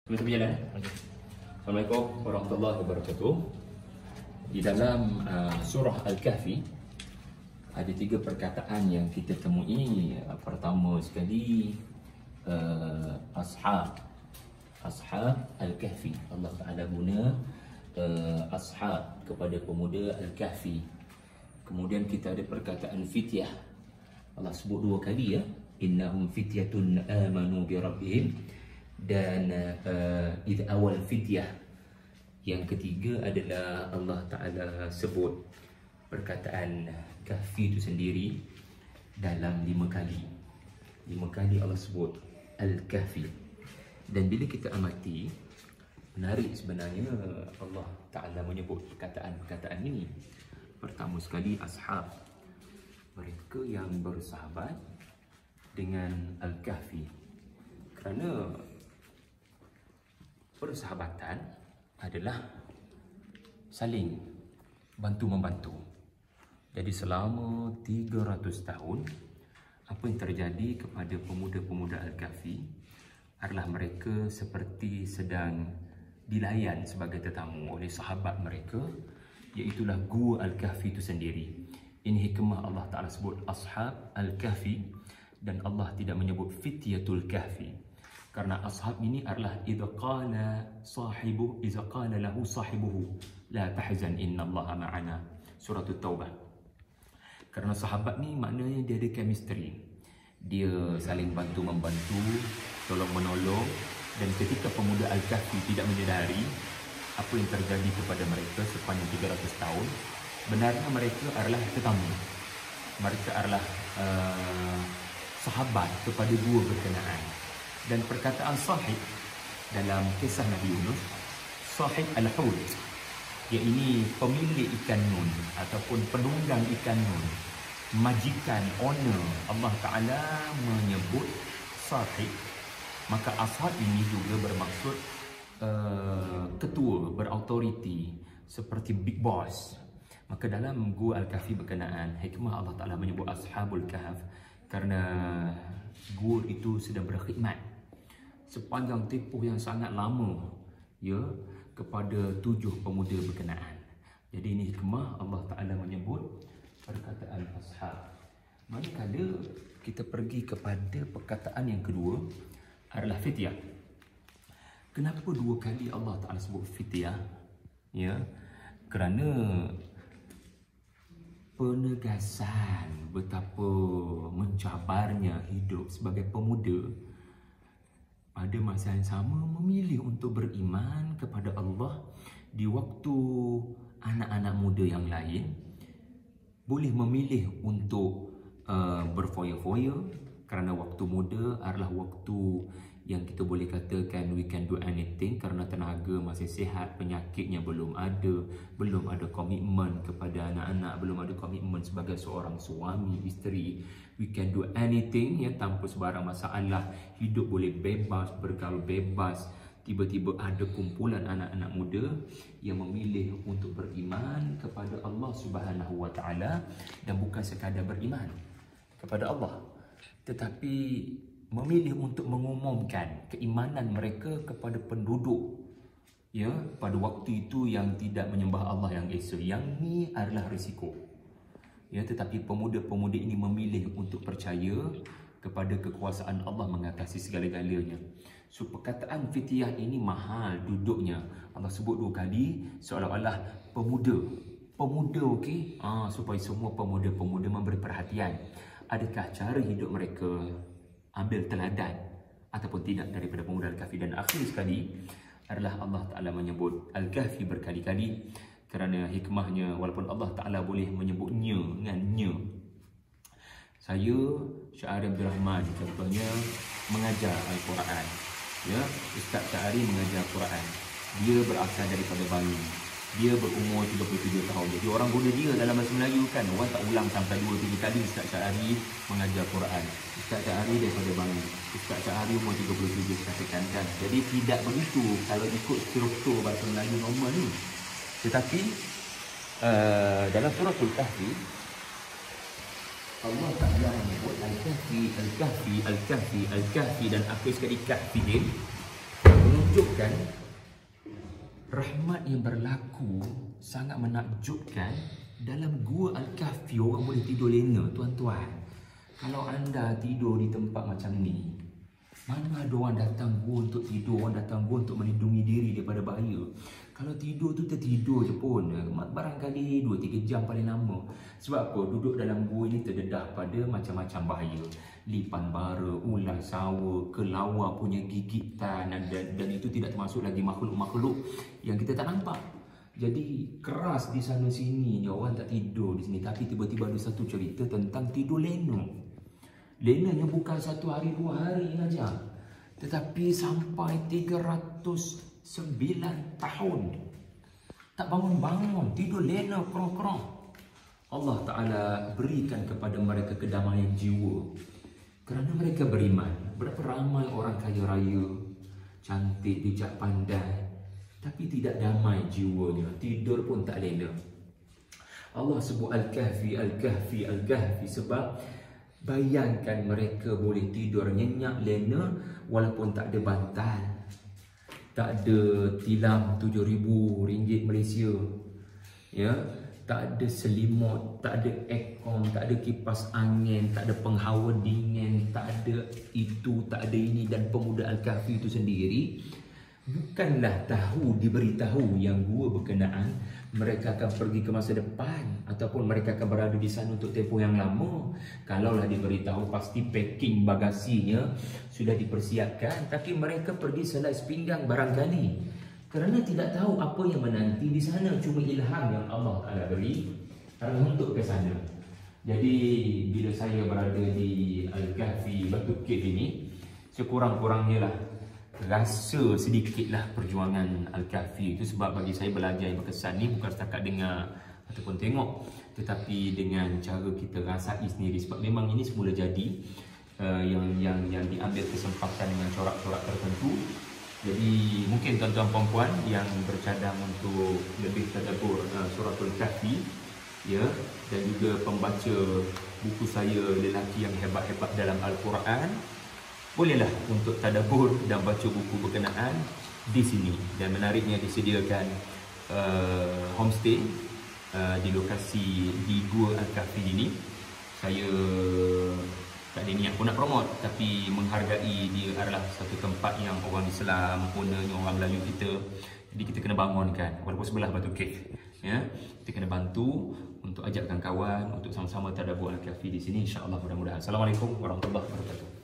Kita berjalan. Assalamualaikum warahmatullahi wabarakatuh. Di dalam surah Al-Kahfi ada 3 perkataan yang kita temui. Pertama sekali ashab Al-Kahfi. Allah Ta'ala guna ashab kepada pemuda Al-Kahfi. Kemudian kita ada perkataan fityah. Allah sebut 2 kali ya. Innahum fityatun amanu bi rabbihim. Dan idh awal fityah. Yang ketiga adalah Allah Ta'ala sebut perkataan Kahfi itu sendiri dalam 5 kali. 5 kali Allah sebut Al-Kahfi. Dan bila kita amati, menarik sebenarnya Allah Ta'ala menyebut perkataan-perkataan ini. Pertama sekali ashab, mereka yang bersahabat dengan Al-Kahfi. Kerana persahabatan adalah saling bantu-membantu. Jadi selama 300 tahun, apa yang terjadi kepada pemuda-pemuda Al-Kahfi adalah mereka seperti sedang dilayan sebagai tetamu oleh sahabat mereka, iaitulah Gua Al-Kahfi itu sendiri. Ini hikmah Allah Ta'ala sebut ashab Al-Kahfi dan Allah tidak menyebut fityatul kahfi. Karena ashab ini adalah idza qala lahu sahibuhu la tahzan innallaha ma'ana. Surah At-Taubah. Karena sahabat ni maknanya dia ada chemistry. Dia saling bantu-membantu, tolong-menolong, dan ketika pemuda Al-Kahfi tidak menyedari apa yang terjadi kepada mereka sepanjang 300 tahun, benarnya mereka adalah tetamu. Mereka adalah sahabat kepada gua berkenaan. Dan perkataan sahib dalam kisah Nabi Yunus, sahib al-hud, iaitu pemilik ikan nun ataupun penunggang ikan nun, majikan, owner. Allah Ta'ala menyebut sahib. Maka ashab ini juga bermaksud ketua, berautoriti, seperti big boss. Maka dalam Gua Al-Kahfi berkenaan, hikmah Allah Ta'ala menyebut Ashabul Kahf kerana gua itu sedang berkhidmat sepanjang tempoh yang sangat lama ya kepada 7 pemuda berkenaan. Jadi ini hikmah Allah Ta'ala menyebut perkataan ashab. Manakala kita pergi kepada perkataan yang kedua adalah fityah. Kenapa 2 kali Allah Ta'ala sebut fityah? Ya, kerana penegasan betapa mencabarnya hidup sebagai pemuda pada masa yang sama memilih untuk beriman kepada Allah di waktu anak-anak muda yang lain boleh memilih untuk berfoya-foya kerana waktu muda adalah waktu yang kita boleh katakan we can do anything kerana tenaga masih sihat, penyakitnya belum ada komitmen kepada anak-anak, belum ada komitmen sebagai seorang suami, isteri. We can do anything ya, tanpa sebarang masalah, hidup boleh bebas, bergaul bebas. Tiba-tiba ada kumpulan anak-anak muda yang memilih untuk beriman kepada Allah Subhanahu Wa Taala, dan bukan sekadar beriman kepada Allah, tetapi memilih untuk mengumumkan keimanan mereka kepada penduduk ya pada waktu itu yang tidak menyembah Allah yang esa. Yang ni adalah risiko ya, tetapi pemuda-pemuda ini memilih untuk percaya kepada kekuasaan Allah mengatasi segala-galanya. So perkataan fityah ini mahal duduknya. Allah sebut 2 kali seolah-olah pemuda okey, supaya semua pemuda-pemuda memberi perhatian. Adakah cara hidup mereka ambil teladan ataupun tidak daripada pemuda Al-Kahfi. Dan akhir sekali adalah Allah Ta'ala menyebut Al-Kahfi berkali-kali kerana hikmahnya. Walaupun Allah Ta'ala boleh menyebutnya dengan nya. Saya, Syahari Abdul Rahman contohnya, mengajar Al-Quran ya, Ustaz Syahari mengajar Al-Quran. Dia berasal daripada Bali. Dia berumur 37 tahun. Jadi orang guna dia dalam bahasa Melayu kan. Orang tak ulang sampai 2-3 kali Ustaz Syahari mengajar Quran. Ustaz Syahari daripada Bali. Ustaz Syahari umur 37 katakan kan. Jadi tidak begitu kalau ikut struktur bahasa Melayu normal ni. Tetapi dalam surah Al-Kahfi Allah Ta'ala menyebut Al-Kahfi dan akhir sekali Kahfi menakjubkan, rahmat yang berlaku sangat menakjubkan. Dalam gua Al-Kahfi orang boleh tidur lena, tuan-tuan. Kalau anda tidur di tempat macam ni, mana ada orang datang gua untuk tidur, orang datang gua untuk melindungi diri daripada bahaya. Kalau tidur tu tertidur je pun, barangkali 2-3 jam paling lama. Sebab apa? Duduk dalam gua ni terdedah pada macam-macam bahaya. Lipan bara, ular sawa, kelawar punya gigitan, dan itu tidak termasuk lagi makhluk-makhluk yang kita tak nampak. Jadi keras di sana sini, orang tak tidur di sini. Tapi tiba-tiba ada satu cerita tentang tidur lena. Lenanya bukan 1 hari 2 hari saja, tetapi sampai 309 tahun tak bangun-bangun, tidur lena kerong-kerong. Allah Ta'ala berikan kepada mereka kedamaian jiwa kerana mereka beriman. Berapa ramai orang kaya raya, cantik, bijak pandai, tapi tidak damai jiwanya, tidur pun tak lena. Allah sebut Al-Kahfi, Al-Kahfi, Al-Kahfi sebab bayangkan mereka boleh tidur nyenyak lena walaupun tak ada bantal, tak ada tilam RM7,000 Malaysia, ya, tak ada selimut, tak ada aircon, tak ada kipas angin, tak ada penghawa dingin, tak ada itu, tak ada ini. Dan pemuda Al-Kahfi itu sendiri bukanlah diberitahu yang gua berkenaan mereka akan pergi ke masa depan ataupun mereka akan berada di sana untuk tempoh yang lama. Kalaulah diberitahu, pasti packing bagasinya sudah dipersiapkan, tapi mereka pergi selai sepinggang barangkali kerana tidak tahu apa yang menanti di sana. Cuma ilham yang Allah Ta'ala beri untuk ke sana. Jadi bila saya berada di Al-Kahfi, Batu Cave ini, sekurang-kurangnya lah rasa sedikitlah perjuangan Al-Kahfi itu. Sebab bagi saya belajar yang berkesan ni bukan setakat dengar ataupun tengok, tetapi dengan cara kita rasai sendiri. Sebab memang ini semula jadi yang diambil kesempatan dengan corak-corak tertentu. Jadi mungkin tuan-tuan puan-puan yang bercadang untuk lebih tadabbur Suratul Kahfi, ya, dan juga pembaca buku saya Lelaki yang Hebat-Hebat dalam Al-Quran, bolehlah untuk tadabbur dan baca buku berkenaan di sini. Dan menariknya disediakan homestay di lokasi di Gua Al-Kahfi ini. Saya tak ada niat pun nak promote, tapi menghargai dia adalah satu tempat yang orang Islam, ownernya orang Melayu kita. Jadi kita kena bangunkan walaupun sebelah Batu Cave, ya. Kita kena bantu untuk ajakkan kawan untuk sama-sama tadabbur Al-Kahfi di sini, insya-Allah, mudah-mudahan. Assalamualaikum warahmatullahi wabarakatuh.